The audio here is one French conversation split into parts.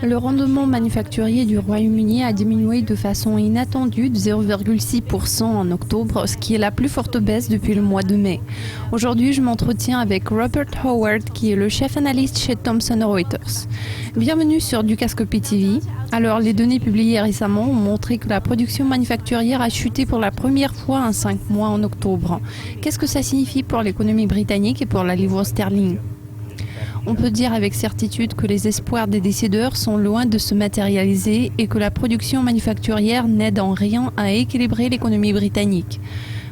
Le rendement manufacturier du Royaume-Uni a diminué de façon inattendue de 0,6% en octobre, ce qui est la plus forte baisse depuis le mois de mai. Aujourd'hui, je m'entretiens avec Robert Howard, qui est le chef analyste chez Thomson Reuters. Bienvenue sur Dukascopy TV. Alors, les données publiées récemment ont montré que la production manufacturière a chuté pour la première fois en 5 mois en octobre. Qu'est-ce que ça signifie pour l'économie britannique et pour la livre sterling ? On peut dire avec certitude que les espoirs des décideurs sont loin de se matérialiser et que la production manufacturière n'aide en rien à équilibrer l'économie britannique.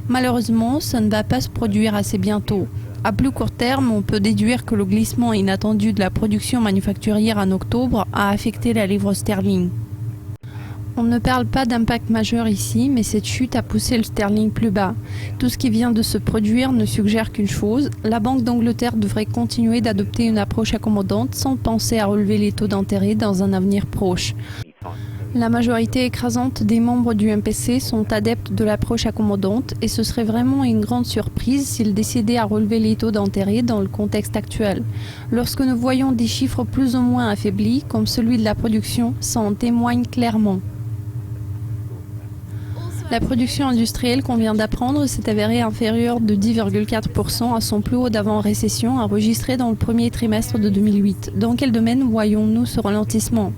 Malheureusement, ça ne va pas se produire assez bientôt. À plus court terme, on peut déduire que le glissement inattendu de la production manufacturière en octobre a affecté la livre sterling. On ne parle pas d'impact majeur ici, mais cette chute a poussé le sterling plus bas. Tout ce qui vient de se produire ne suggère qu'une chose, la Banque d'Angleterre devrait continuer d'adopter une approche accommodante sans penser à relever les taux d'intérêt dans un avenir proche. La majorité écrasante des membres du MPC sont adeptes de l'approche accommodante et ce serait vraiment une grande surprise s'ils décidaient à relever les taux d'intérêt dans le contexte actuel. Lorsque nous voyons des chiffres plus ou moins affaiblis, comme celui de la production, ça en témoigne clairement. La production industrielle qu'on vient d'apprendre s'est avérée inférieure de 10,4% à son plus haut d'avant-récession enregistré dans le premier trimestre de 2008. Dans quel domaine voyons-nous ce ralentissement ?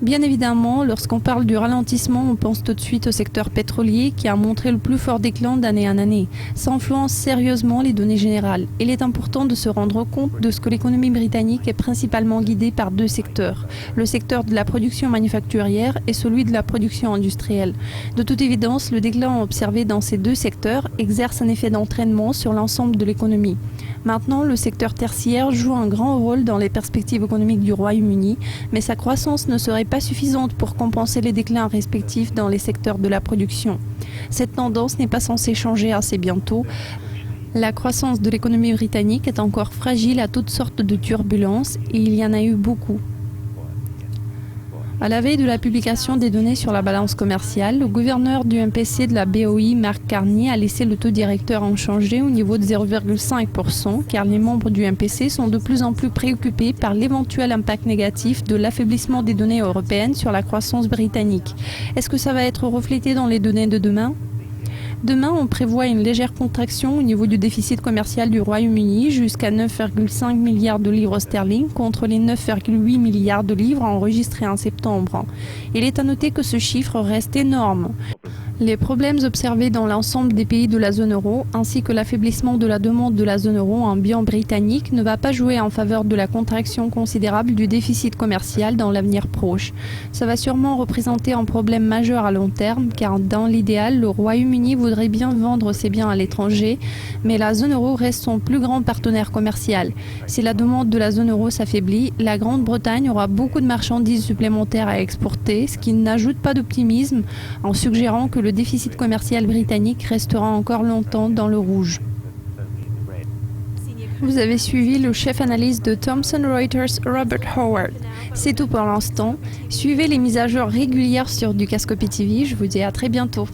Bien évidemment, lorsqu'on parle du ralentissement, on pense tout de suite au secteur pétrolier qui a montré le plus fort déclin d'année en année. Ça influence sérieusement les données générales. Il est important de se rendre compte de ce que l'économie britannique est principalement guidée par 2 secteurs. Le secteur de la production manufacturière et celui de la production industrielle. De toute évidence, le déclin observé dans ces 2 secteurs exerce un effet d'entraînement sur l'ensemble de l'économie. Maintenant, le secteur tertiaire joue un grand rôle dans les perspectives économiques du Royaume-Uni, mais sa croissance ne serait pas suffisante pour compenser les déclins respectifs dans les secteurs de la production. Cette tendance n'est pas censée changer assez bientôt. La croissance de l'économie britannique est encore fragile à toutes sortes de turbulences et il y en a eu beaucoup. À la veille de la publication des données sur la balance commerciale, le gouverneur du MPC de la BOE, Mark Carney, a laissé le taux directeur inchangé au niveau de 0,5% car les membres du MPC sont de plus en plus préoccupés par l'éventuel impact négatif de l'affaiblissement des données européennes sur la croissance britannique. Est-ce que ça va être reflété dans les données de demain ? Demain, on prévoit une légère contraction au niveau du déficit commercial du Royaume-Uni jusqu'à 9,5 milliards de livres sterling contre les 9,8 milliards de livres enregistrés en septembre. Il est à noter que ce chiffre reste énorme. Les problèmes observés dans l'ensemble des pays de la zone euro, ainsi que l'affaiblissement de la demande de la zone euro en biens britanniques ne va pas jouer en faveur de la contraction considérable du déficit commercial dans l'avenir proche. Ça va sûrement représenter un problème majeur à long terme, car dans l'idéal, le Royaume-Uni voudrait bien vendre ses biens à l'étranger, mais la zone euro reste son plus grand partenaire commercial. Si la demande de la zone euro s'affaiblit, la Grande-Bretagne aura beaucoup de marchandises supplémentaires à exporter, ce qui n'ajoute pas d'optimisme en suggérant que le déficit commercial britannique restera encore longtemps dans le rouge. Vous avez suivi le chef analyste de Thomson Reuters, Robert Howard. C'est tout pour l'instant. Suivez les mises à jour régulières sur Dukascopy TV. Je vous dis à très bientôt.